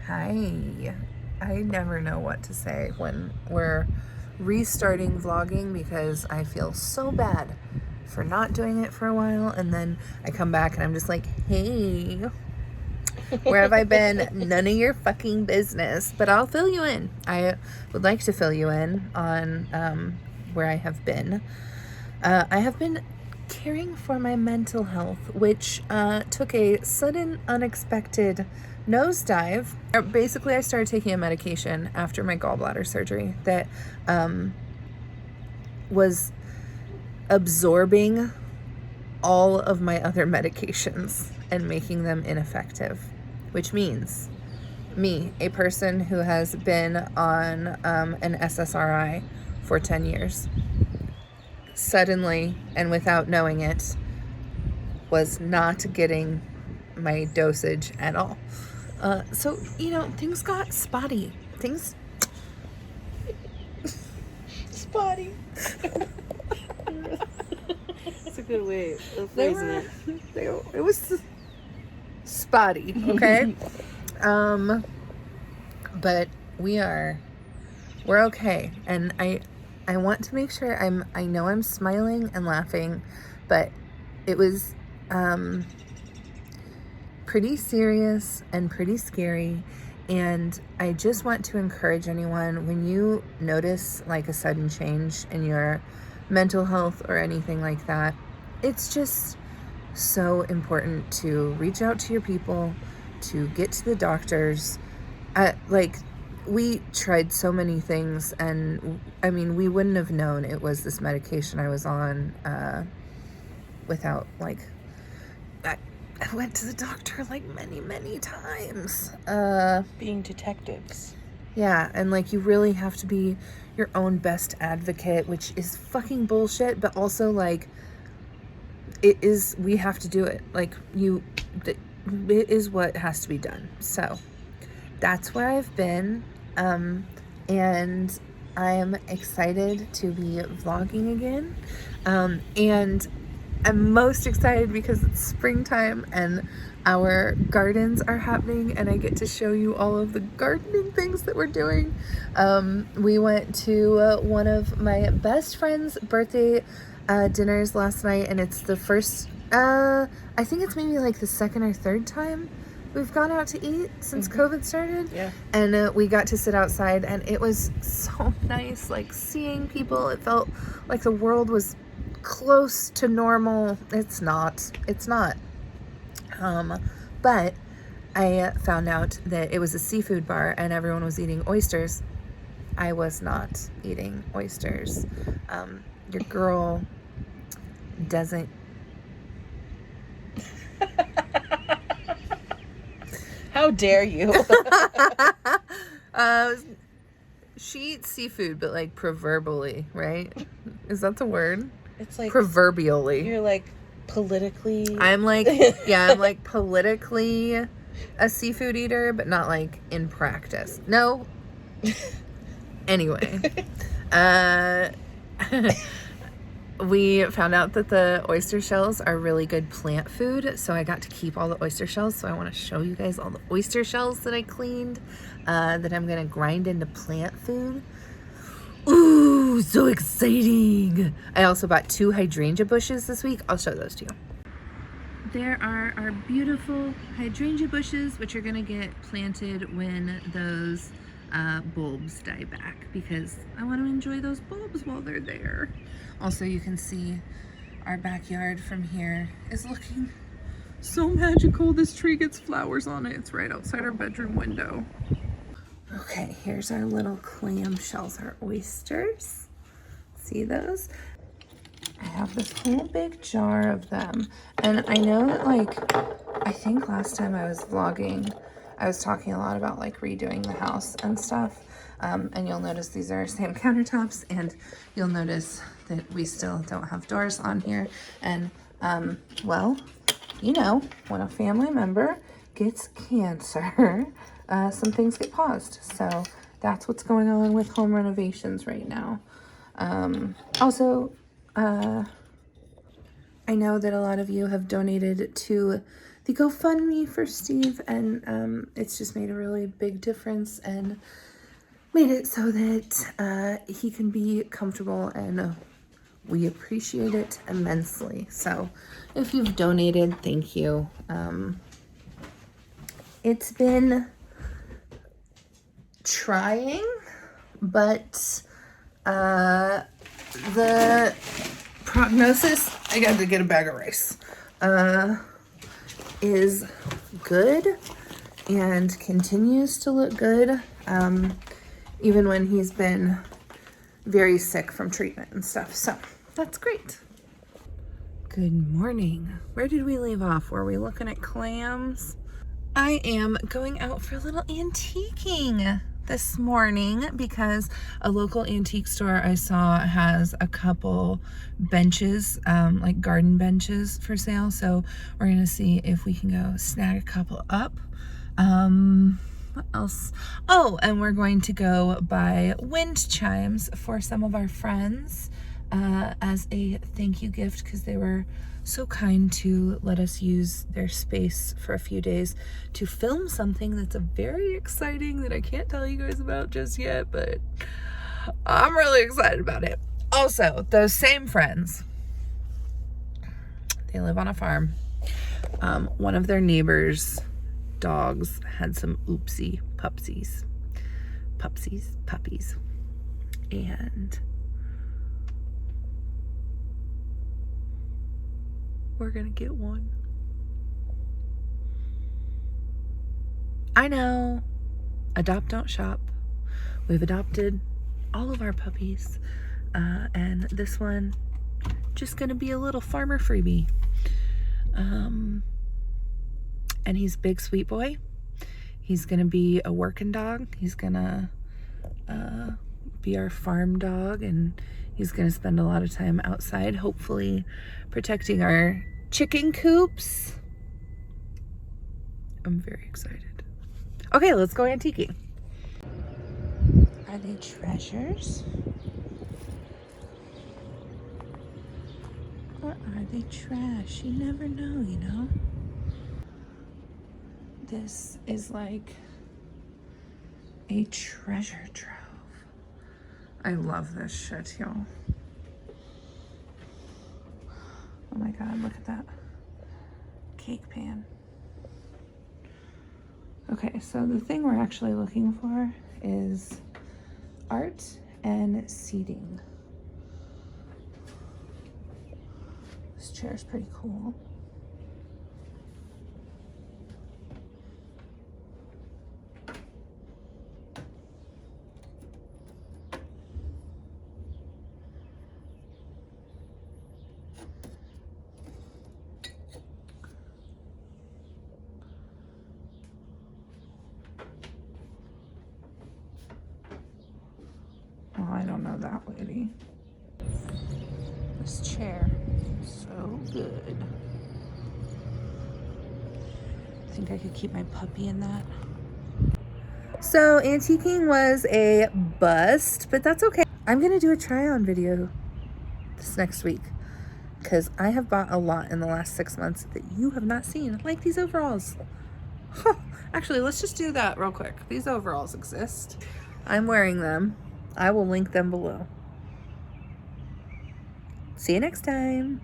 Hi. I never know what to say when we're restarting vlogging because I feel so bad for not doing it for a while, and then I come back and I'm just like, hey, where have I been? None of your fucking business. But I'll fill you in. I would like to fill you in on where I have been. I have been caring for my mental health, which took a sudden, unexpected nosedive. Basically, I started taking a medication after my gallbladder surgery that was absorbing all of my other medications and making them ineffective, which means me, a person who has been on an SSRI for 10 years, suddenly and without knowing it, was not getting my dosage at all. So, things got spotty. Spotty. That's a good way of phrasing it. It was spotty, okay? But we're okay. And I want to make sure I know I'm smiling and laughing, but it was pretty serious and pretty scary. And I just want to encourage anyone, when you notice like a sudden change in your mental health or anything like that, it's just so important to reach out to your people, to get to the doctors. We tried so many things, and I mean, we wouldn't have known it was this medication I was on without, like, I went to the doctor like many times. Being detectives. Yeah, and like, you really have to be your own best advocate, which is fucking bullshit, but also like, we have to do it. Like, it is what has to be done. So that's where I've been. And I'm excited to be vlogging again. And I'm most excited because it's springtime and our gardens are happening, and I get to show you all of the gardening things that we're doing. We went to one of my best friend's birthday dinners last night, and it's the first, I think it's maybe like the second or third time we've gone out to eat since COVID started. Yeah. And we got to sit outside, and it was so nice, like, seeing people. It felt like the world was close to normal. It's not. But I found out that it was a seafood bar and everyone was eating oysters. I was not eating oysters. Your girl doesn't. How dare you? She eats seafood, but like proverbially, right? Is that the word? It's like proverbially. You're like politically. I'm like, yeah, I'm like politically a seafood eater, but not like in practice. No. Anyway, we found out that the oyster shells are really good plant food, so I got to keep all the oyster shells. So I want to show you guys all the oyster shells that I cleaned, that I'm gonna grind into plant food. Ooh, so exciting! I also bought 2 hydrangea bushes this week. I'll show those to you. There are our beautiful hydrangea bushes, which are gonna get planted when those bulbs die back, because I want to enjoy those bulbs while they're there. Also, you can see our backyard from here is looking so magical. This tree gets flowers on it. It's right outside our bedroom window. Okay, here's our little clam shells, our oysters. See those? I have this whole big jar of them. And I know that, like, I think last time I was vlogging, I was talking a lot about like redoing the house and stuff. And you'll notice these are same countertops, and you'll notice that we still don't have doors on here. And, well, when a family member gets cancer, some things get paused. So that's what's going on with home renovations right now. Also, I know that a lot of you have donated to the GoFundMe for Steve, and it's just made a really big difference and made it so that he can be comfortable, and we appreciate it immensely. So if you've donated, thank you. It's been trying, but the prognosis, I got to get a bag of rice, is good and continues to look good, even when he's been very sick from treatment and stuff. So that's great. Good morning. Where did we leave off? Were we looking at clams? I am going out for a little antiquing this morning because a local antique store I saw has a couple benches, like garden benches for sale. So we're gonna see if we can go snag a couple up. What else? Oh, and we're going to go buy wind chimes for some of our friends as a thank you gift, because they were so kind to let us use their space for a few days to film something that's very exciting that I can't tell you guys about just yet, but I'm really excited about it. Also, those same friends, they live on a farm. One of their neighbors' dogs had some oopsie puppies, and we're gonna get one. I know, adopt, don't shop. We've adopted all of our puppies, and this one just gonna be a little farmer freebie. And he's a big sweet boy. He's gonna be a working dog. He's gonna be our farm dog, and he's gonna spend a lot of time outside, hopefully protecting our chicken coops. I'm very excited. Okay, let's go antiquing. Are they treasures? Or are they trash? You never know, you know? This is like a treasure trove. I love this shit, y'all. Oh my God, look at that cake pan. Okay, so the thing we're actually looking for is art and seating. This chair is pretty cool. Oh, I don't know that lady. This chair is so good. I think I could keep my puppy in that. So antiquing was a bust, but that's okay. I'm gonna do a try-on video this next week because I have bought a lot in the last 6 months that you have not seen, like these overalls. Huh. Actually, let's just do that real quick. These overalls exist. I'm wearing them. I will link them below. See you next time.